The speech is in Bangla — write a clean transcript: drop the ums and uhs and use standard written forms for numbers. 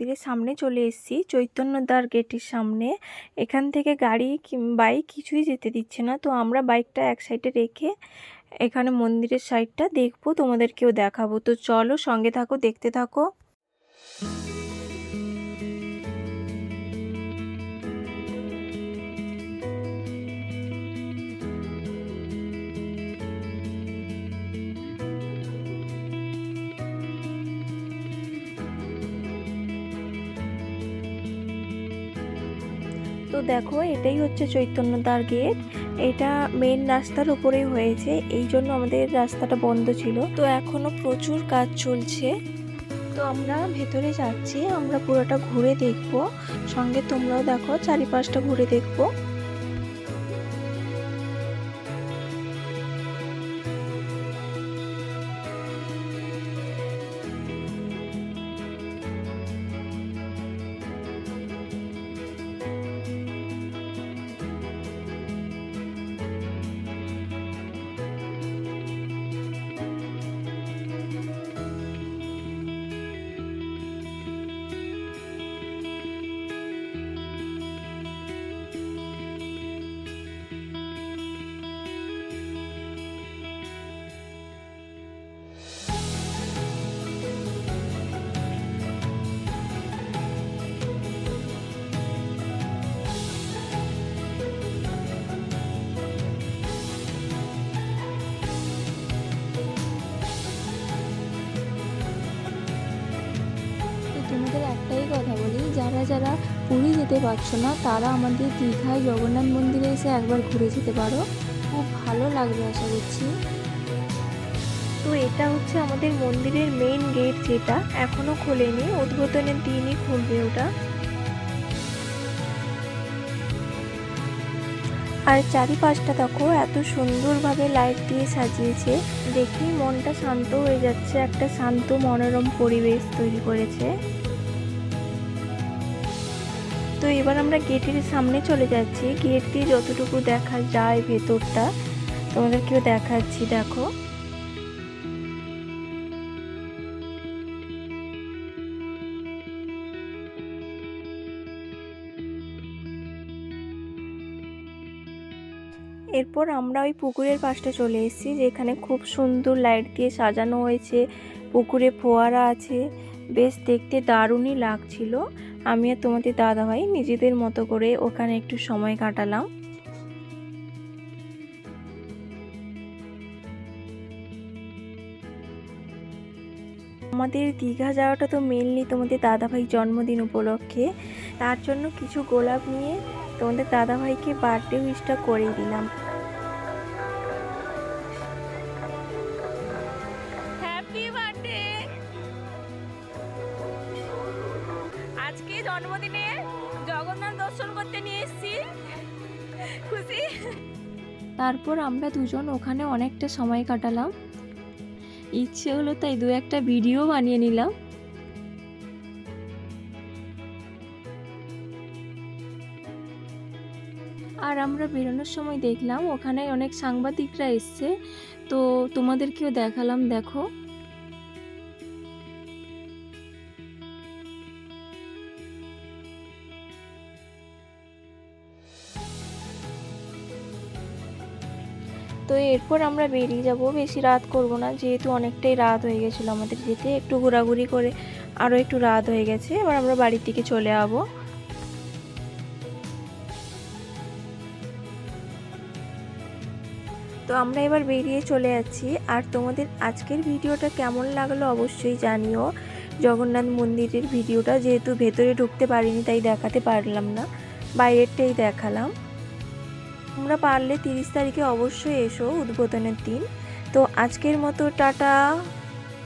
মন্দিরের সামনে চলে এসেছি, চৈতন্যদ্বার গেটের সামনে। এখান থেকে গাড়ি বাইক কিছুই যেতে দিচ্ছে না, তো আমরা বাইকটা এক সাইডে রেখে এখানে মন্দিরের সাইডটা দেখবো, তোমাদেরকেও দেখাবো। তো চলো সঙ্গে থাকো, দেখতে থাকো। তো দেখো, এটাই হচ্ছে চৈতন্যদ্বার গেট। এটা মেন রাস্তার উপরেই হয়েছে, এই জন্য আমাদের রাস্তাটা বন্ধ ছিল। তো এখনো প্রচুর কাজ চলছে। তো আমরা ভেতরে যাচ্ছি, আমরা পুরোটা ঘুরে দেখব। সঙ্গে তোমরাও দেখো, চারিপাশটা ঘুরে দেখবো। তোমাদের একটাই কথা বলি, যারা যারা পুরী যেতে পারছো না, তারা আমাদের দীঘায় জগন্নাথ মন্দিরে এসে একবার ঘুরে যেতে পারো, খুব ভালো লাগবে আশা করছি। তো এটা হচ্ছে আমাদের মন্দিরের মেইন গেট, যেটা এখনো খোলেনি, উদ্বোধনের দিনই খুলবে ওটা। আর চারিপাশটা দেখো, এত সুন্দরভাবে লাইট দিয়ে সাজিয়েছে, দেখেই মনটা শান্ত হয়ে যাচ্ছে। একটা শান্ত মনোরম পরিবেশ তৈরি করেছে। তো এবার আমরা গেটের সামনে চলে যাচ্ছি। গেট দিয়ে যতটুকু দেখা যায় ভেতরটা তোমাদেরকেও দেখাচ্ছি, দেখো। এরপর আমরা ওই পুকুরের পাশটা চলে এসেছি, যেখানে খুব সুন্দর লাইট দিয়ে সাজানো হয়েছে। পুকুরে ফোয়ারা আছে, বেশ দেখতে দারুণই লাগছিল। আমি আর তোমাদের দাদাভাই নিজেদের মতো করে ওখানে একটু সময় কাটালাম। আমাদের দীঘা যাওয়াটা তো মেনলি তোমাদের দাদাভাই জন্মদিন উপলক্ষে, তার জন্য কিছু গোলাপ নিয়ে তোমাদের দাদাভাইকে বার্থডে উইশটা করেই দিলাম। Happy birthday. আজকে জন্মদিনে জগন্নাথ দর্শন করতে নিয়ে এসেছি, খুশি। তারপর আমরা দুজন ওখানে অনেকটা সময় কাটালাম। ইচ্ছে হলো তাই দু একটা ভিডিও বানিয়ে নিলাম। আর আমরা বেরোনোর সময় দেখলাম ওখানে অনেক সাংবাদিকরা এসছে, তো তোমাদেরকেও দেখালাম, দেখো। তো এরপর আমরা বেরিয়ে যাব, বেশি রাত করব না, যেহেতু অনেকটাই রাত হয়ে গেছিলো আমাদের যেতে। একটু ঘোরাঘুরি করে আরও একটু রাত হয়ে গেছে, এবার আমরা বাড়ির দিকে চলে যাবো। তো আমরা এবার বেরিয়ে চলে যাচ্ছি। আর তোমাদের আজকের ভিডিওটা কেমন লাগলো অবশ্যই জানিও। জগন্নাথ মন্দিরের ভিডিওটা, যেহেতু ভেতরে ঢুকতে পারিনি তাই দেখাতে পারলাম না, বাইরেরটাই দেখালাম। তোমরা পারলে 30 তারিখে অবশ্যই এসো, উদ্বোধনের দিন। তো আজকের মতো টাটা।